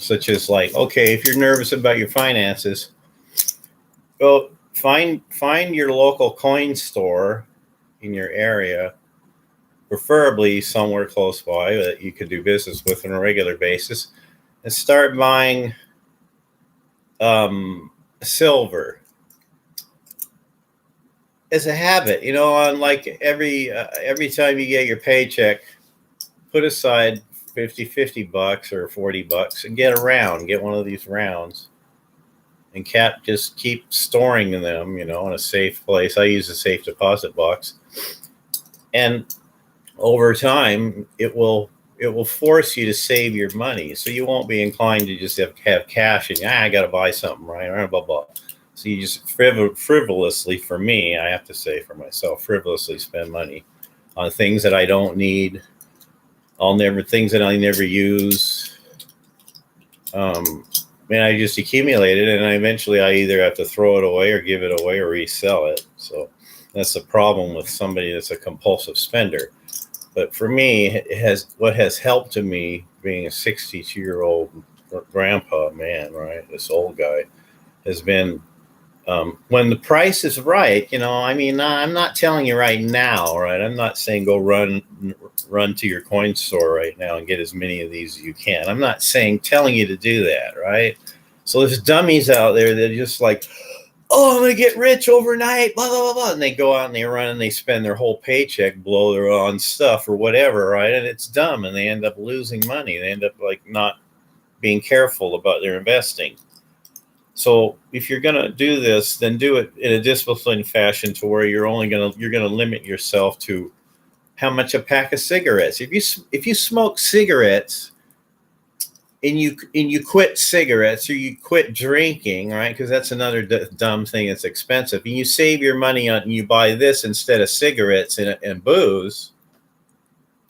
such as like, okay, if you're nervous about your finances, go find your local coin store in your area, preferably somewhere close by that you could do business with on a regular basis, and start buying silver as a habit. On like every time you get your paycheck, put aside $50 or $40 and get one of these rounds, and just keep storing them, in a safe place. I use a safe deposit box, and over time it will force you to save your money, so you won't be inclined to just have cash and I got to buy something, right? Blah, blah. So you just frivolously, for me, I have to say for myself, frivolously spend money on things that I don't need. Things that I never use. And I just accumulate it, and eventually I either have to throw it away or give it away or resell it. So that's the problem with somebody that's a compulsive spender. But for me, what has helped to me, being a 62-year-old grandpa man, right? This old guy, has been when the price is right. I'm not telling you right now, right? I'm not saying go run to your coin store right now and get as many of these as you can. I'm not telling you to do that, right? So there's dummies out there that are just like, oh, I'm going to get rich overnight, blah, blah, blah, blah. And they go out and they run and they spend their whole paycheck, blow their on stuff or whatever, right? And it's dumb, and they end up losing money. They end up like not being careful about their investing. So if you're going to do this, then do it in a disciplined fashion to where you're going to limit yourself to how much a pack of cigarettes. If you smoke cigarettes and you quit cigarettes, or you quit drinking, right? Because that's another dumb thing that's expensive. And you save your money on, and you buy this instead of cigarettes and booze.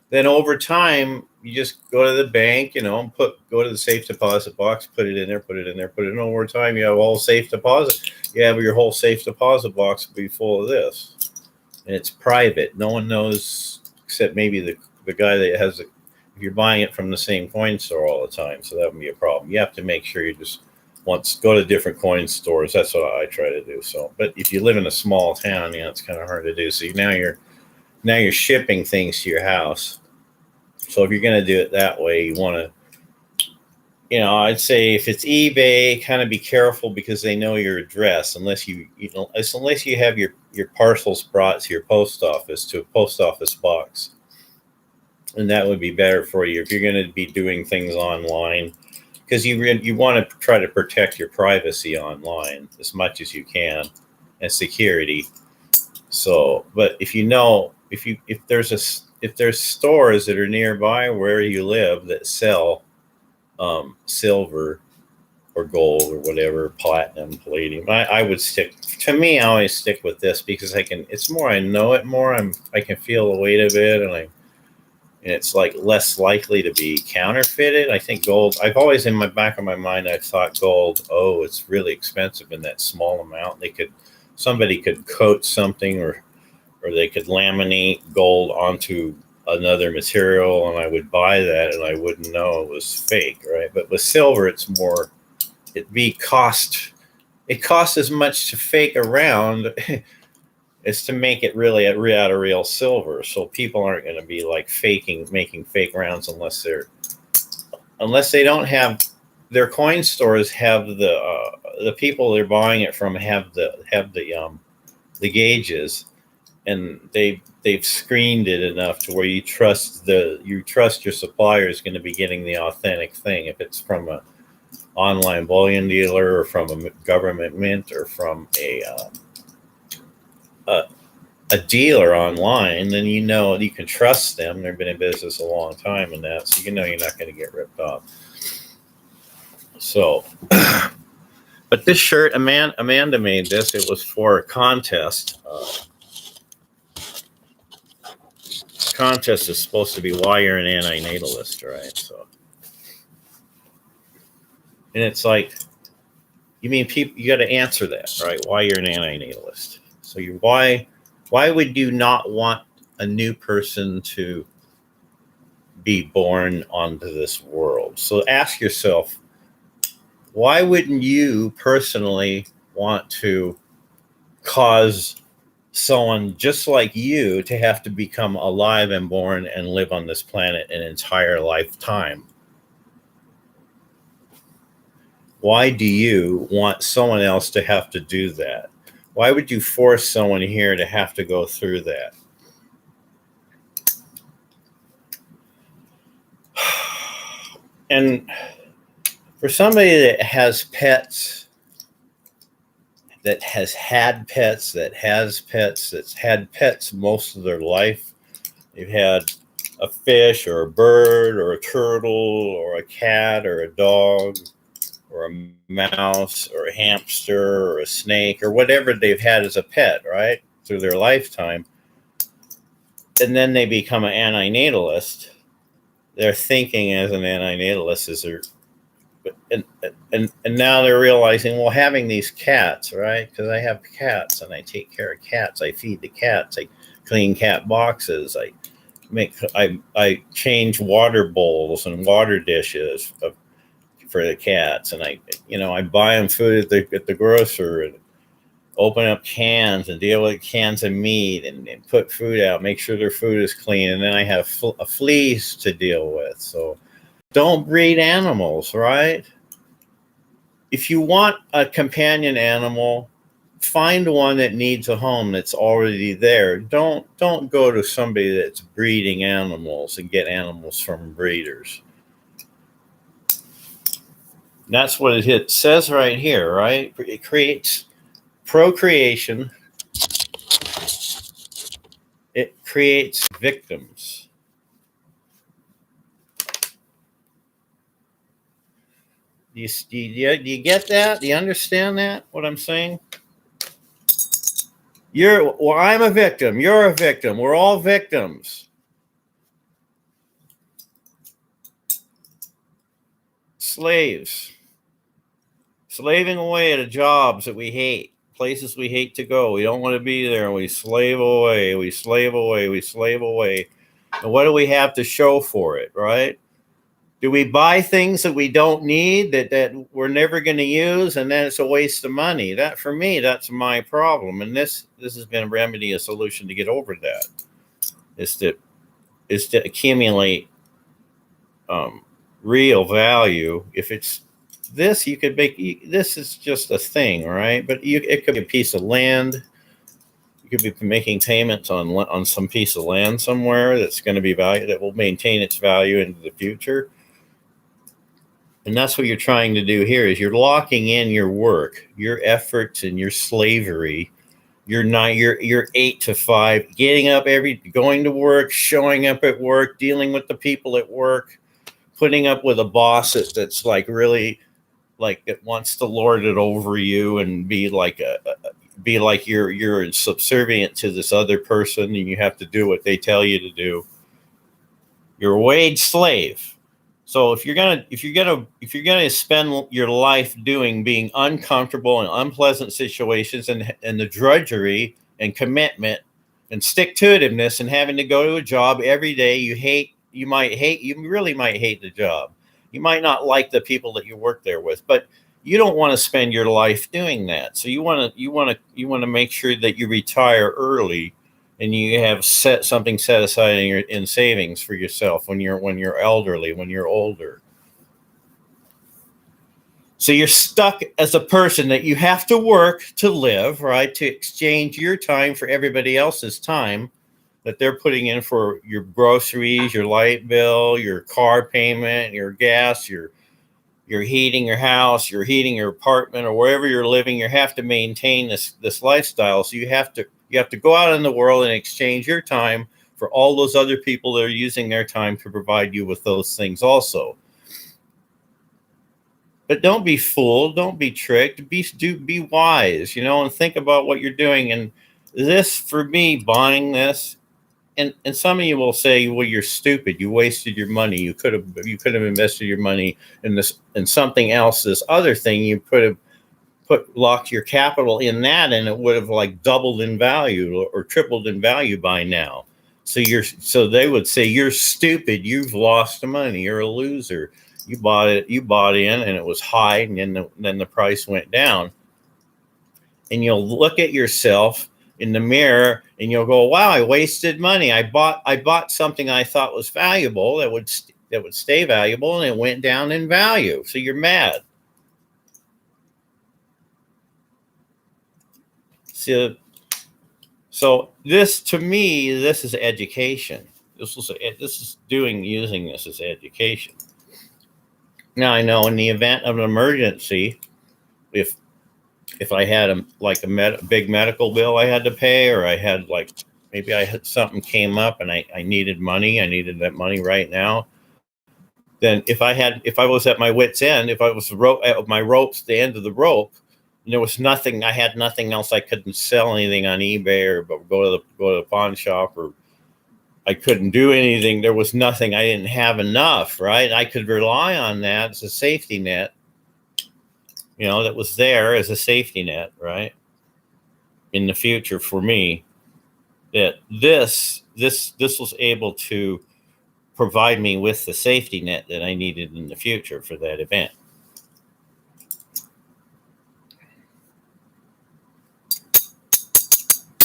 Then over time, you just go to the bank, and go to the safe deposit box, put it in there. Over time, you have a whole safe deposit. You have your whole safe deposit box be full of this, and it's private. No one knows except maybe the guy that has if you're buying it from the same coin store all the time. So that would be a problem. You have to make sure you just go to different coin stores. That's what I try to do. So, but if you live in a small town, it's kind of hard to do. So now you're shipping things to your house. So if you're going to do it that way, you want to, I'd say if it's eBay, kind of be careful, because they know your address, unless you have your parcels brought to your post office, to a post office box. And that would be better for you if you're going to be doing things online, because you want to try to protect your privacy online as much as you can, and security. So, but if there's stores that are nearby where you live that sell silver or gold or whatever, platinum, palladium, I would I always stick with this, because it's more, I know it more, I can feel the weight of it, and it's like less likely to be counterfeited. I think gold, I've always, in the back of my mind, I thought gold, it's really expensive in that small amount. Somebody could coat something, or they could laminate gold onto another material, and I would buy that and I wouldn't know it was fake, right? But with silver, it's more, it costs as much to fake around is to make it really out of real silver. So people aren't going to be like making fake rounds unless they don't have, their coin stores have the people they're buying it from have the gauges, and they've screened it enough to where you trust your supplier is going to be getting the authentic thing. If it's from an online bullion dealer, or from a government mint, or from a dealer online, then you can trust them. They've been in business a long time, and that, so you're not going to get ripped off. So, but this shirt, Amanda made this. It was for a contest. Contest is supposed to be why you're an antinatalist, right? So, and it's like, you mean people, you got to answer that, right? Why you're an antinatalist. So why would you not want a new person to be born onto this world? So ask yourself, Why wouldn't you personally want to cause someone just like you to have to become alive and born and live on this planet an entire lifetime? Why do you want someone else to have to do that? Why would you force someone here to have to go through that? And for somebody that has pets, that has had pets, that's had pets most of their life, they've had a fish or a bird or a turtle or a cat or a dog or a mouse or a hamster or a snake or whatever they've had as a pet, right, through their lifetime, and then they become an antinatalist. They're thinking as an antinatalist is their, and now they're realizing, well, having these cats, right? Because I have cats and I take care of cats. I feed the cats. I clean cat boxes. I change water bowls and water dishes for the cats, and I buy them food at the grocer and open up cans and deal with cans of meat and put food out, make sure their food is clean, and then I have fleas to deal with. So don't breed animals, right? If you want a companion animal, find one that needs a home that's already there. Don't go to somebody that's breeding animals and get animals from breeders. That's what it says right here, right? It creates procreation. It creates victims. Do you get that? Do you understand that, what I'm saying? I'm a victim. You're a victim. We're all victims. Slaves. Slaving away at jobs that we hate, places we hate to go. We don't want to be there. We slave away. We slave away. We slave away. And what do we have to show for it, right? Do we buy things that we don't need, that we're never going to use, and then it's a waste of money? That, for me, that's my problem. And this has been a remedy, a solution to get over that. Is to accumulate real value. If it's this, you could make this is just a thing, right? But it could be a piece of land. You could be making payments on some piece of land somewhere that's going to be value, that will maintain its value into the future. And that's what you're trying to do here, is you're locking in your work, your efforts, and your slavery. You're 8 to 5, getting up going to work, showing up at work, dealing with the people at work, putting up with a boss that's like really like it wants to lord it over you and be like you're subservient to this other person and you have to do what they tell you to do. You're a wage slave. So if you're gonna spend your life being uncomfortable and unpleasant situations and the drudgery and commitment and stick-to-itiveness and having to go to a job every day you really might hate the job. You might not like the people that you work there with, but you don't want to spend your life doing that. So you want to make sure that you retire early and you have something set aside in savings for yourself when you're elderly, when you're older. So you're stuck as a person that you have to work to live, right? To exchange your time for everybody else's time that they're putting in for your groceries, your light bill, your car payment, your gas, your heating your house, your heating your apartment, or wherever you're living. You have to maintain this lifestyle. So you have to go out in the world and exchange your time for all those other people that are using their time to provide you with those things also. But don't be fooled, don't be tricked, be wise, and think about what you're doing. And this, for me, buying this, and some of you will say, well, you're stupid. You wasted your money. You could have invested your money in something else, this other thing. You could have locked your capital in that, and it would have like doubled in value or tripled in value by now. So they would say you're stupid, you've lost the money, you're a loser. You bought in and it was high, and then the price went down. And you'll look at yourself in the mirror and you'll go, wow, I wasted money. I bought something I thought was valuable, that would stay valuable, and it went down in value. So you're mad. So this, to me, this is education. This is using this as education. Now I know in the event of an emergency, if I had a big medical bill I had to pay, or I had maybe I had something came up and I needed money, I needed that money right now. Then if I was at my wit's end, if I was at my ropes, the end of the rope, and there was nothing, I had nothing else, I couldn't sell anything on eBay or go to the pawn shop, or I couldn't do anything. There was nothing. I didn't have enough, right? I could rely on that as a safety net, that was there as a safety net, right? In the future for me, that this was able to provide me with the safety net that I needed in the future for that event.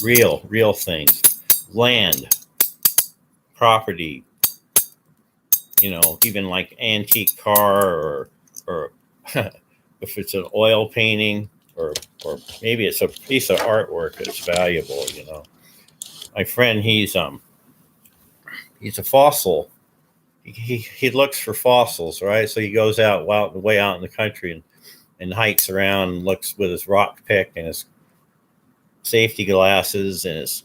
Real things, land, property, even like antique car, or if it's an oil painting, or maybe it's a piece of artwork that's valuable. My friend, he's a fossil. He looks for fossils, right? So he goes way out in the country and hikes around and looks with his rock pick and his safety glasses and his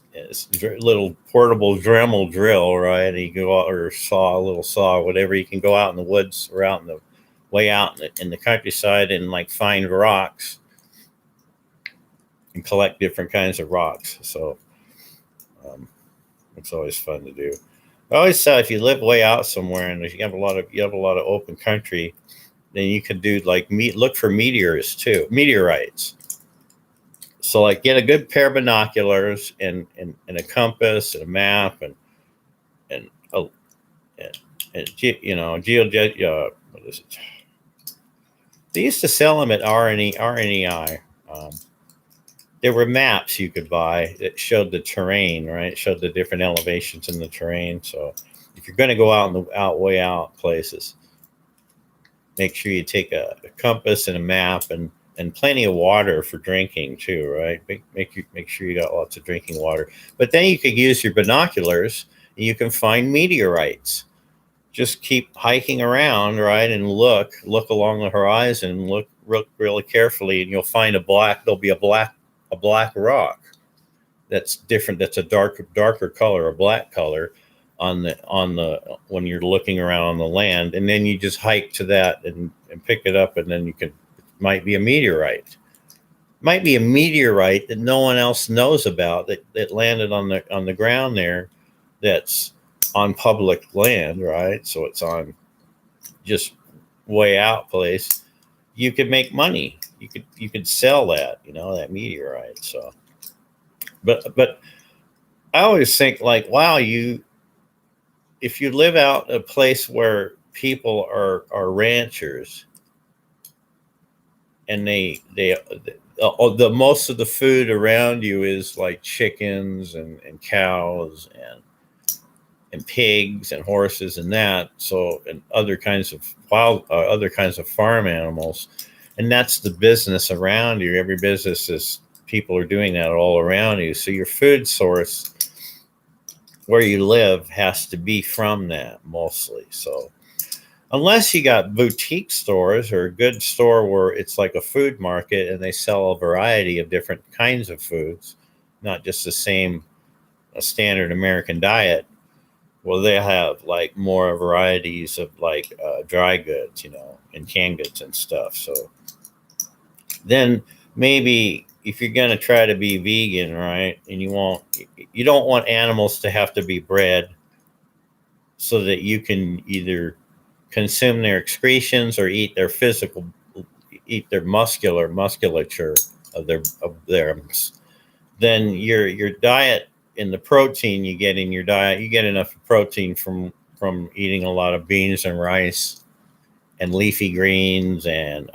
little portable Dremel drill, right? And he go out, or a little saw, whatever. He can go out in the woods or way out in the countryside and find rocks and collect different kinds of rocks. So it's always fun to do. I always said if you live way out somewhere and you have a lot of open country, then you can do look for meteorites. So get a good pair of binoculars and a compass and a map and geojet. What is it? They used to sell them at RNEI. There were maps you could buy that showed the terrain, right? Showed the different elevations in the terrain. So if you're going to go out way out places, make sure you take a compass and a map and plenty of water for drinking too, right? Make sure you got lots of drinking water. But then you could use your binoculars and you can find meteorites. Just keep hiking around, right, and look along the horizon, look really carefully, and you'll find there'll be a black rock that's different. That's a darker color, a black color on the when you're looking around on the land, and then you just hike to that and pick it up, and then might be a meteorite. Might be a meteorite that no one else knows about that landed on the ground there, that's on public land, right? So it's on just way out place. You could make money. You could sell that, that meteorite. So, but I always think wow, if you live out a place where people are ranchers, and the most of the food around you is chickens and cows and pigs and horses and that, so, and other kinds of farm animals, and that's the business around you. Every business is, people are doing that all around you. So your food source where you live has to be from that mostly. So unless you got boutique stores or a good store where it's like a food market and they sell a variety of different kinds of foods, not just a standard American diet, well, they have more varieties of dry goods, and canned goods and stuff. So then maybe if you're going to try to be vegan, right, and you don't want animals to have to be bred so that you can either consume their excretions or eat their musculature of their, then your diet in the protein you get in your diet, you get enough protein from eating a lot of beans and rice and leafy greens and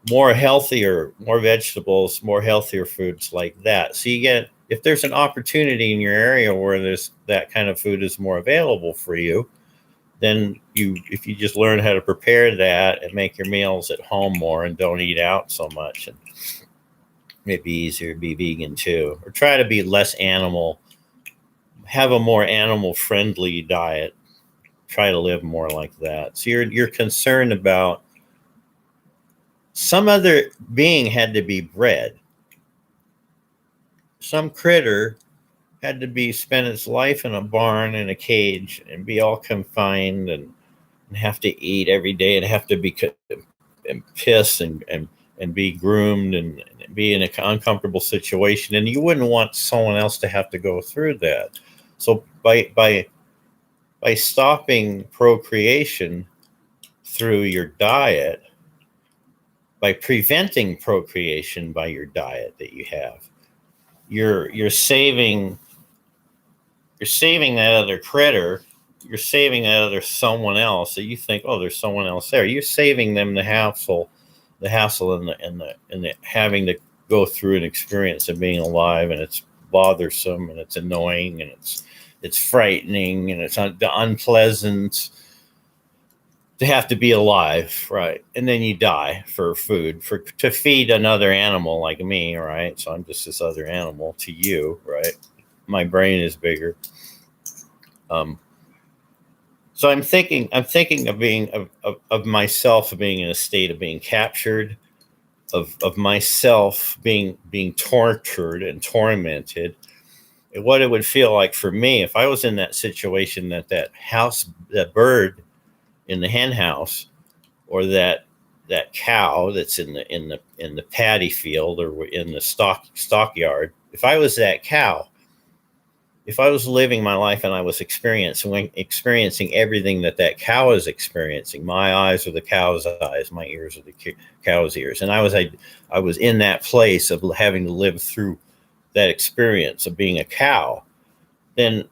more vegetables, more healthier foods like that. So you get, if there's an opportunity in your area where there's that kind of food is more available for you, then if you just learn how to prepare that and make your meals at home more and don't eat out so much, and maybe easier to be vegan too, or try to be less animal, have a more animal friendly diet, try to live more like that. So you're concerned about some other being had to be bred. Some critter had to be spend its life in a barn in a cage and be all confined and have to eat every day and have to be and piss and be groomed and be in an uncomfortable situation. And you wouldn't want someone else to have to go through that. So by stopping procreation through your diet, by preventing procreation by your diet that you have, you're saving that other critter, you're saving that other someone else that you think, oh, there's someone else there. You're saving them the hassle and the having to go through an experience of being alive, and it's bothersome and it's annoying and it's frightening and it's unpleasant to have to be alive, right? And then you die for food, to feed another animal like me, right? So I'm just this other animal to you, right? My brain is bigger. So I'm thinking of myself being in a state of being captured, of myself being tortured and tormented. And what it would feel like for me if I was in that situation, that bird in the hen house, or that cow that's in the paddy field or in the stockyard. If I was that cow, if I was living my life and I was experiencing everything that cow is experiencing, my eyes are the cow's eyes, my ears are the cow's ears, and I was in that place of having to live through that experience of being a cow, then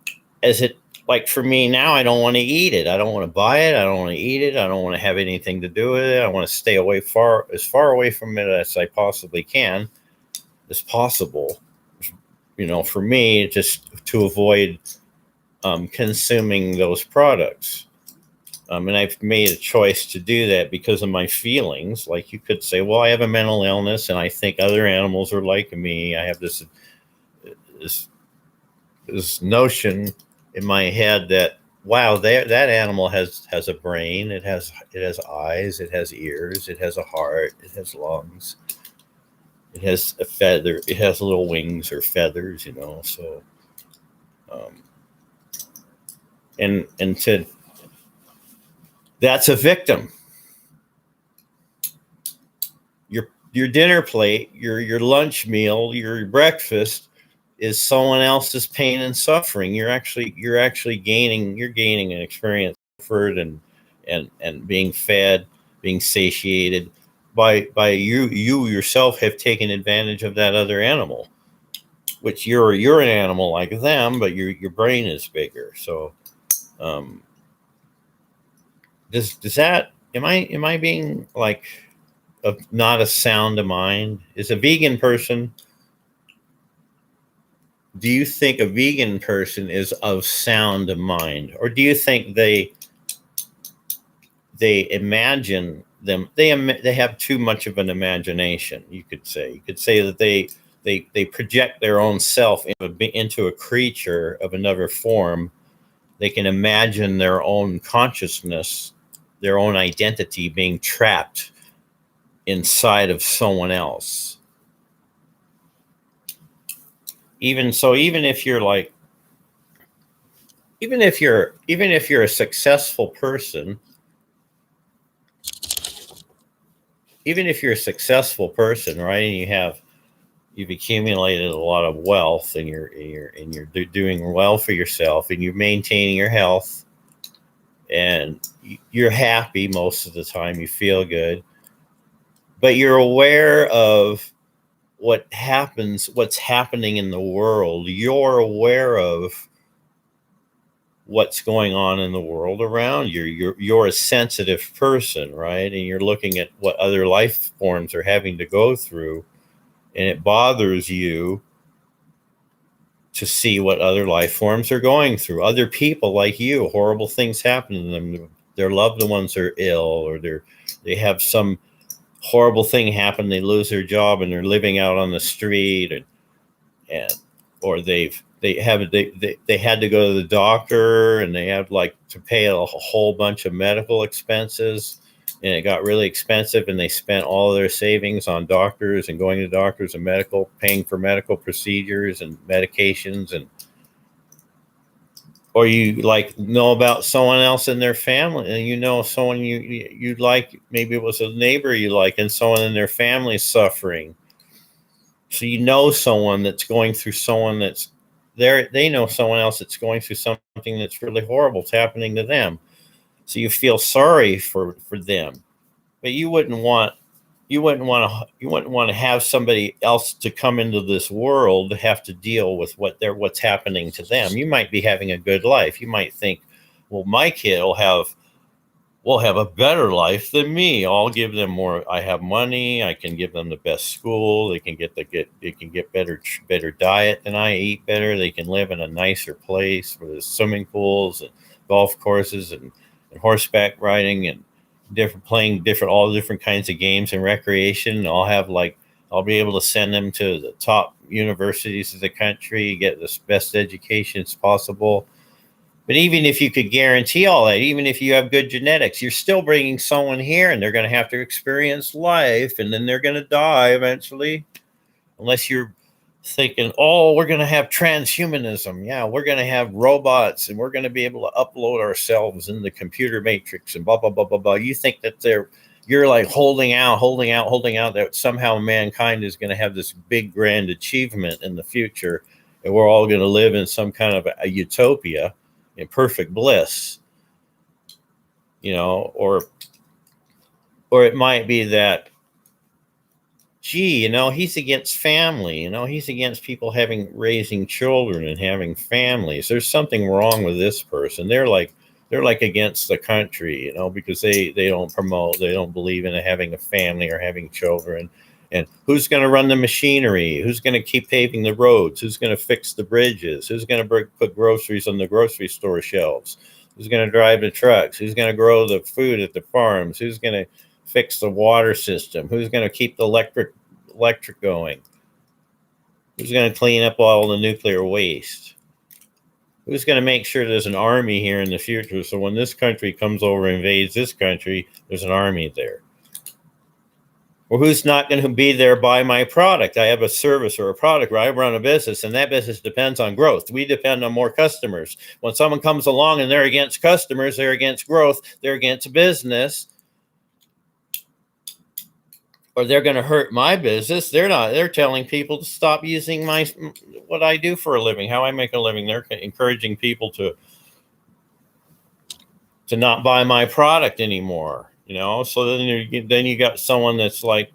like for me now, I don't want to eat it. I don't want to buy it. I don't want to eat it. I don't want to have anything to do with it. I want to stay as far away from it as I possibly can, as possible. For me, just to avoid consuming those products. And I've made a choice to do that because of my feelings. Like you could say, well, I have a mental illness and I think other animals are like me. I have this notion in my head that, wow, that animal has a brain. It has eyes. It has ears. It has a heart. It has lungs. It has a feather. It has little wings or feathers, So, that's a victim. Your dinner plate, your lunch meal, your breakfast is someone else's pain and suffering. You're actually gaining an experience of comfort and being fed, being satiated by you yourself have taken advantage of that other animal, which you're an animal like them, but your brain is bigger. So does that, am I being like not a sound mind? Is a vegan person, do you think a vegan person is of sound mind, or do you think they imagine they have too much of an imagination? You could say that they project their own self into a creature of another form. They can imagine their own consciousness, their own identity being trapped inside of someone else. Even if you're a successful person, right, and you've accumulated a lot of wealth, and you're doing well for yourself, and you're maintaining your health, and you're happy most of the time, you feel good, but you're aware of what's happening in the world. You're aware of what's going on in the world around you. You're a sensitive person, right? And you're looking at what other life forms are having to go through, and it bothers you to see what other life forms are going through. Other people like you, horrible things happen to them. Their loved ones are ill, or they have some horrible thing happen. They lose their job and they're living out on the street, and or they had to go to the doctor and they had like to pay a whole bunch of medical expenses, and it got really expensive, and they spent all of their savings on doctors and going to doctors and paying for medical procedures and medications. And or you like know about someone else in their family, and someone you like, maybe it was a neighbor you like, and someone in their family suffering. So someone that's going through someone that's there. They know someone else that's going through something that's really horrible. It's happening to them. So you feel sorry for them, but you wouldn't want to have somebody else to come into this world to have to deal with what's happening to them. You might be having a good life. You might think, well, my kid will have a better life than me. I'll give them more. I have money. I can give them the best school. They can get better diet than I, eat better. They can live in a nicer place where there's swimming pools and golf courses and horseback riding and all different kinds of games and recreation. I'll be able to send them to the top universities of the country, get the best education as possible. But even if you could guarantee all that, even if you have good genetics, you're still bringing someone here, and they're going to have to experience life, and then they're going to die eventually, unless you're thinking, oh, we're going to have transhumanism. Yeah, we're going to have robots, and we're going to be able to upload ourselves in the computer matrix and blah, blah, blah, blah, blah. You think that you're like holding out that somehow mankind is going to have this big grand achievement in the future, and we're all going to live in some kind of a utopia in perfect bliss, or it might be that, he's against family, he's against people raising children and having families. There's something wrong with this person. They're like against the country, because they don't believe in having a family or having children. And who's going to run the machinery? Who's going to keep paving the roads? Who's going to fix the bridges? Who's going to put groceries on the grocery store shelves? Who's going to drive the trucks? Who's going to grow the food at the farms? Who's going to fix the water system? Who's going to keep the electric going? Who's going to clean up all the nuclear waste? Who's going to make sure there's an army here in the future, so when this country comes over and invades this country, there's an army there? Or who's not going to be there buy my product? I have a service or a product where I run a business, and that business depends on growth. We depend on more customers. When someone comes along and they're against customers, they're against growth, they're against business, or they're going to hurt my business. They're telling people to stop using what I do for a living, how I make a living. They're encouraging people to not buy my product anymore. So then you got someone that's like,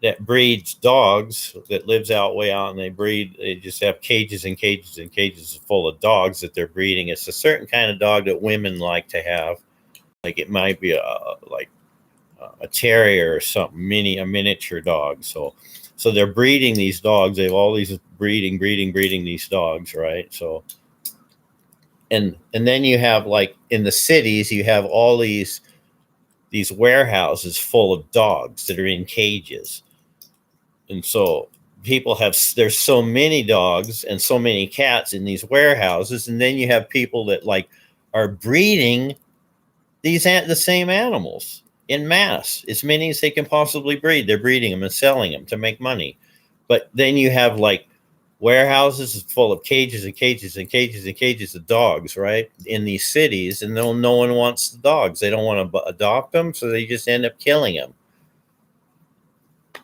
that breeds dogs, that lives way out, and they just have cages and cages and cages full of dogs that they're breeding. It's a certain kind of dog that women like to have. Like it might be a terrier or something, a miniature dog. So they're breeding these dogs. They have all these breeding these dogs, right? So and then you have, like, in the cities, you have all these warehouses full of dogs that are in cages. And so there's so many dogs and so many cats in these warehouses. And then you have people that are breeding the same animals in mass, as many as they can possibly breed. They're breeding them and selling them to make money. But then you have warehouses full of cages and cages and cages and cages of dogs, right, in these cities. And no one wants the dogs. They don't want to adopt them. So they just end up killing them.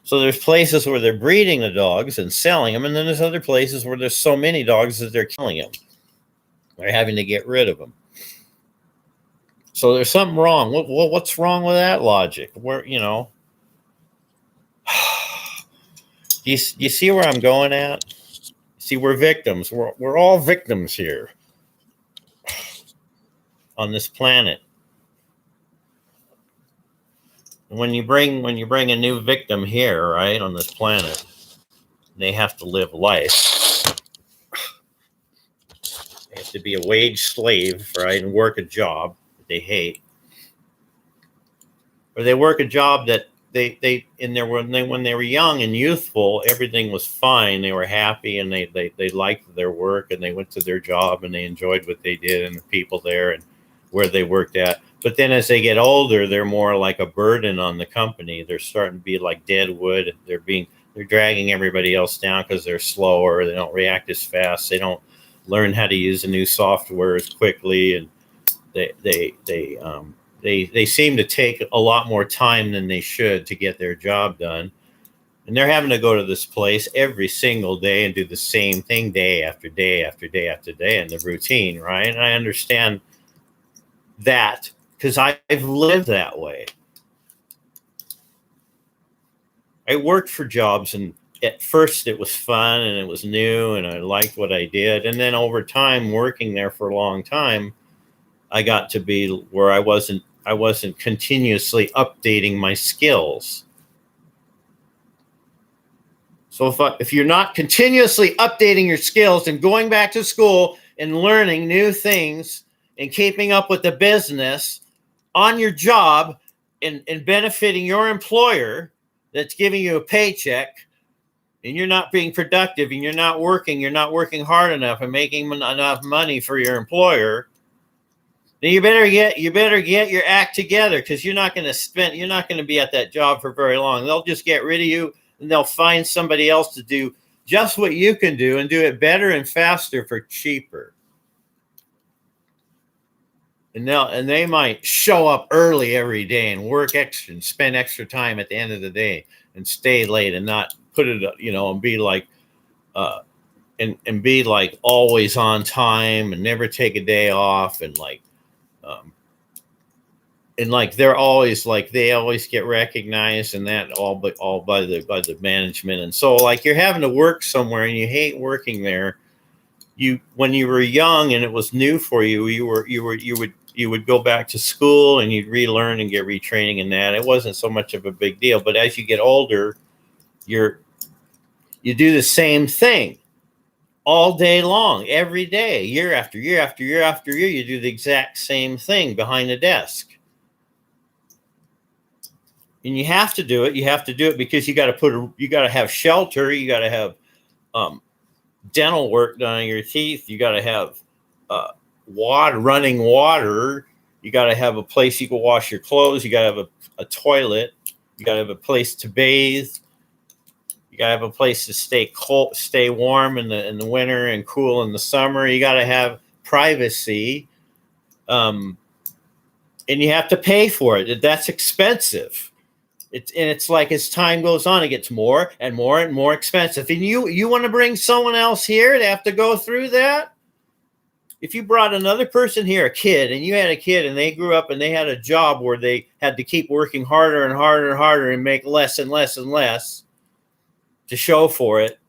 So there's places where they're breeding the dogs and selling them, and then there's other places where there's so many dogs that they're killing them. They're having to get rid of them. So there's something wrong. What's wrong with that logic? You see where I'm going at? See, we're victims. We're all victims here on this planet. When you bring a new victim here, right, on this planet, they have to live life. They have to be a wage slave, right, and work a job that they hate, or they work a job that when they were young and youthful, everything was fine. They were happy and they liked their work, and they went to their job and they enjoyed what they did and the people there and where they worked at. But then as they get older, they're more like a burden on the company. They're starting to be like dead wood. They're dragging everybody else down because they're slower. They don't react as fast. They don't learn how to use the new software as quickly, and they seem to take a lot more time than they should to get their job done. And they're having to go to this place every single day and do the same thing day after day after day after day in the routine, right? And I understand that because I've lived that way. I worked for jobs, and at first it was fun and it was new and I liked what I did. And then over time, working there for a long time, I got to be where I wasn't continuously updating my skills. So if you're not continuously updating your skills and going back to school and learning new things and keeping up with the business on your job and benefiting your employer that's giving you a paycheck, and you're not being productive and you're not working hard enough and making enough money for your employer, then you better get your act together, because you're not going to be at that job for very long. They'll just get rid of you and they'll find somebody else to do just what you can do and do it better and faster for cheaper. And they might show up early every day and work extra and spend extra time at the end of the day and stay late and not put it, and be like, and be like always on time and never take a day off, and they're always like, they always get recognized, and that all by the management. And so like you're having to work somewhere and you hate working there. When you were young and it was new for you, you would go back to school and you'd relearn and get retraining in that. It wasn't so much of a big deal. But as you get older, you do the same thing all day long, every day, year after year after year after year. You do the exact same thing behind the desk. And you have to do it. You have to do it because you got to have shelter. You got to have dental work done on your teeth. You got to have running water. You got to have a place you can wash your clothes. You got to have a toilet. You got to have a place to bathe. You got to have a place to stay warm in the winter and cool in the summer. You got to have privacy, and you have to pay for it. That's expensive. It's like as time goes on, it gets more and more and more expensive. And you want to bring someone else here to have to go through that? If you brought another person here, a kid, and you had a kid and they grew up and they had a job where they had to keep working harder and harder and harder and make less and less and less to show for it,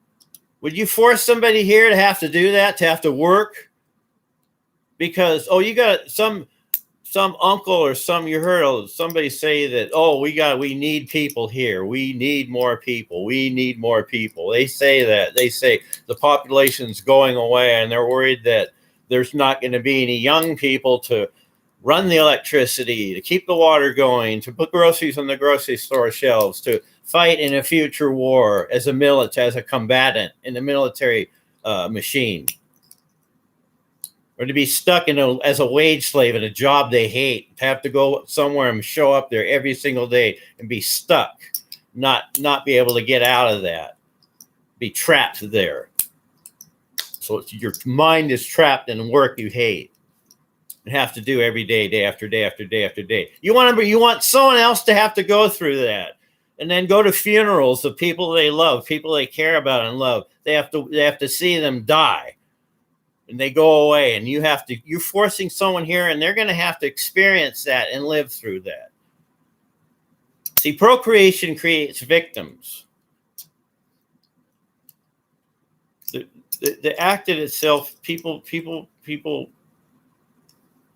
would you force somebody here to have to do that, to have to work? Because, you got some uncle or you heard somebody say that, we need people here. We need more people. We need more people. They say that. They say the population's going away and they're worried that there's not going to be any young people to run the electricity, to keep the water going, to put groceries on the grocery store shelves, to fight in a future war as a combatant in the military machine. Or to be stuck as a wage slave in a job they hate, to have to go somewhere and show up there every single day and be stuck, not be able to get out of that, be trapped there. So your mind is trapped in work you hate and have to do every day, day after day after day after day. You want someone else to have to go through that, and then go to funerals of people they love, people they care about and love. They have to see them die. And they go away, and you're forcing someone here, and they're going to have to experience that and live through that. See, procreation creates victims. the act in itself, people,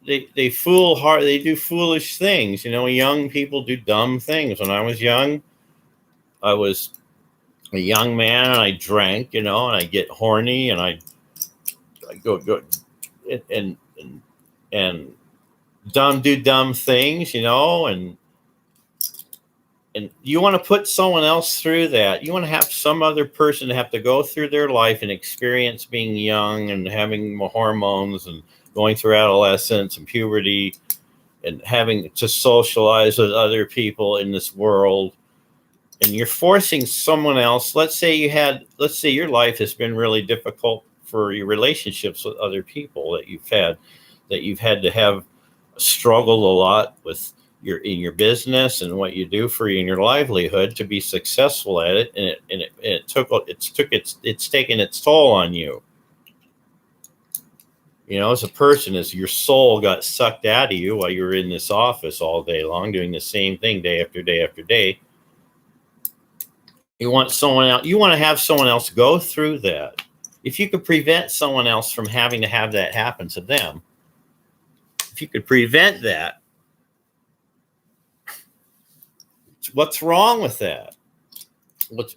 they fool hard. They do foolish things. Young people do dumb things. When I was young, I was a young man, and I drank, and I get horny, and I go and do dumb things, and you want to put someone else through that. You want to have some other person to have to go through their life and experience being young and having hormones and going through adolescence and puberty and having to socialize with other people in this world. And you're forcing someone else. Let's say your life has been really difficult for your relationships with other people that you've had to have struggled a lot with in your business and what you do in your livelihood to be successful at it, and it's taken its toll on you. As a person, as your soul got sucked out of you while you were in this office all day long doing the same thing day after day after day. You want someone else. You want to have someone else go through that. If you could prevent someone else from having to have that happen to them, if you could prevent that, what's wrong with that?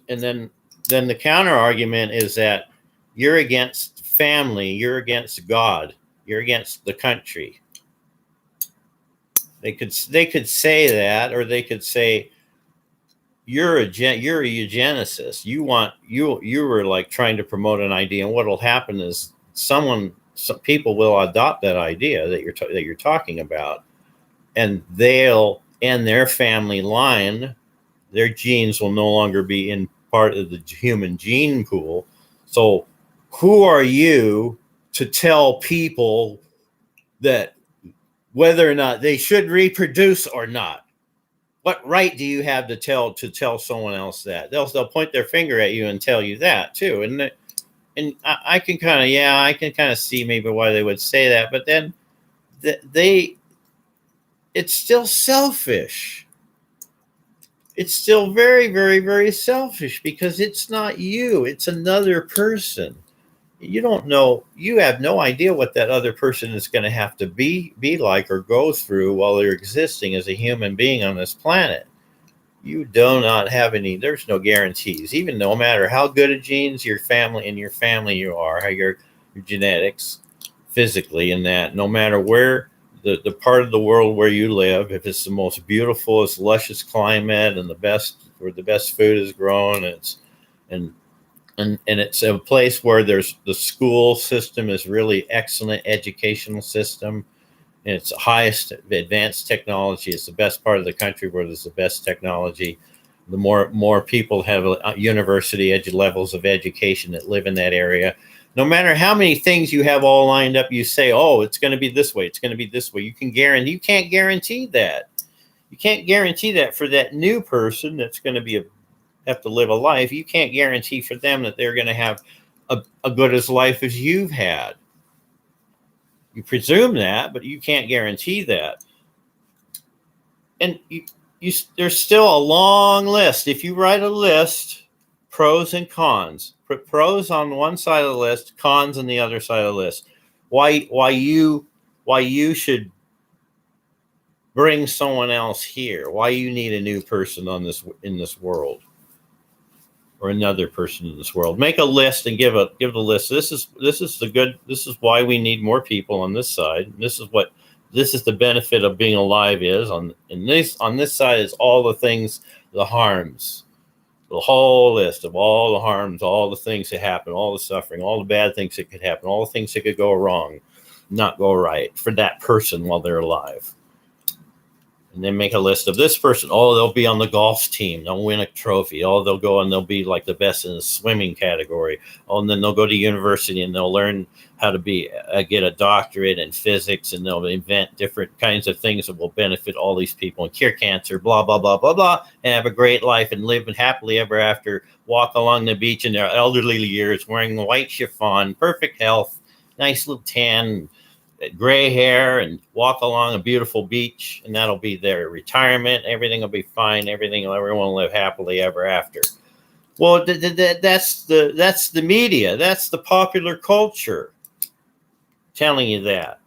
And then the counter argument is that you're against family, you're against God, you're against the country. They could say that, or they could say you're a eugenicist. You were like trying to promote an idea, and what'll happen is some people will adopt that idea that you're talking about, and they'll end their family line. Their genes will no longer be in part of the human gene pool. So who are you to tell people that whether or not they should reproduce or not? What right do you have to tell someone else that? They'll point their finger at you and tell you that too. And I can kind of see maybe why they would say that, but then it's still selfish. It's still very, very, very selfish, because it's not you. It's another person. You don't know. You have no idea what that other person is going to have to be like or go through while they're existing as a human being on this planet. You do not have any. There's no guarantees. Even no matter how good at genes your family you are, how your genetics, physically, and that, no matter where. The part of the world where you live, if it's the most beautiful, it's luscious climate and where the best food is grown, and it's a place where the school system is really excellent educational system, and it's the highest advanced technology. It's the best part of the country where there's the best technology. The more people have university levels of education that live in that area. No matter how many things you have all lined up, you say, "Oh, it's going to be this way. It's going to be this way." You can't guarantee that. You can't guarantee that for that new person that's going to have to live a life. You can't guarantee for them that they're going to have a good as life as you've had. You presume that, but you can't guarantee that. And there's still a long list. If you write a list, pros and cons. Put pros on one side of the list, cons on the other side of the list. Why you should bring someone else here? Why you need a new person in this world, or another person in this world? Make a list and give the list. This is why we need more people on this side. This is the benefit of being alive on this side is all the things, the harms. The whole list of all the harms, all the things that happen, all the suffering, all the bad things that could happen, all the things that could go wrong, not go right for that person while they're alive. And then make a list of this person. Oh, they'll be on the golf team. They'll win a trophy. Oh, they'll go and they'll be like the best in the swimming category. Oh, and then they'll go to university and they'll learn how to get a doctorate in physics, and they'll invent different kinds of things that will benefit all these people and cure cancer, blah, blah, blah, blah, blah, and have a great life and live happily ever after, walk along the beach in their elderly years wearing white chiffon, perfect health, nice little tan, gray hair, and walk along a beautiful beach, and that'll be their retirement. Everything will be fine. Everyone will live happily ever after. Well, that's the media. That's the popular culture telling you that.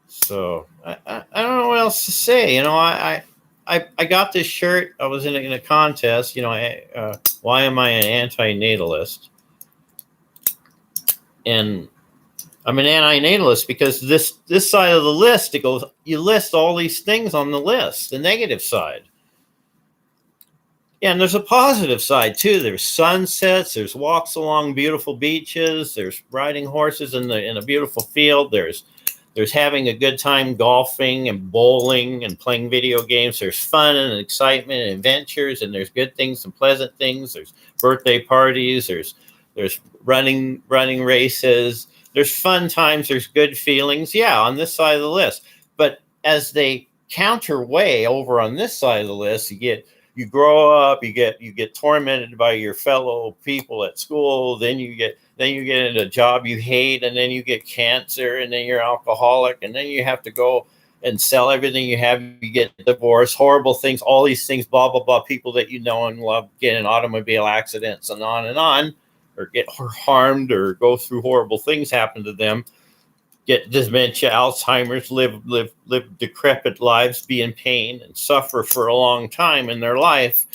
So I don't know what else to say. I got this shirt. I was in a contest. Why am I an anti-natalist? And I'm an anti-natalist because this side of the list, it goes, you list all these things on the list, the negative side. Yeah, and there's a positive side too. There's sunsets, there's walks along beautiful beaches, there's riding horses in a beautiful field, there's having a good time golfing and bowling and playing video games. There's fun and excitement and adventures, and there's good things and pleasant things. There's birthday parties, there's running races. There's fun times, there's good feelings. Yeah, on this side of the list. But as they counterweigh over on this side of the list, you grow up, you get tormented by your fellow people at school, then you get into a job you hate, and then you get cancer, and then you're alcoholic, and then you have to go and sell everything you have, you get divorced, horrible things, all these things, blah blah blah. People that you know and love get in automobile accidents and on, or get harmed, or go through horrible things happen to them, get dementia, Alzheimer's, live decrepit lives, be in pain and suffer for a long time in their life.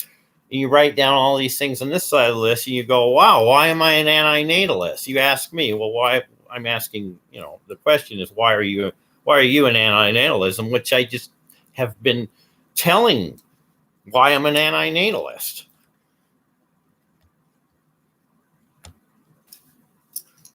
And you write down all these things on this side of the list, and you go, wow, why am I an anti-natalist? You ask me, well, why? I'm asking, the question is, why are you an anti-natalism? Which I just have been telling why I'm an anti-natalist.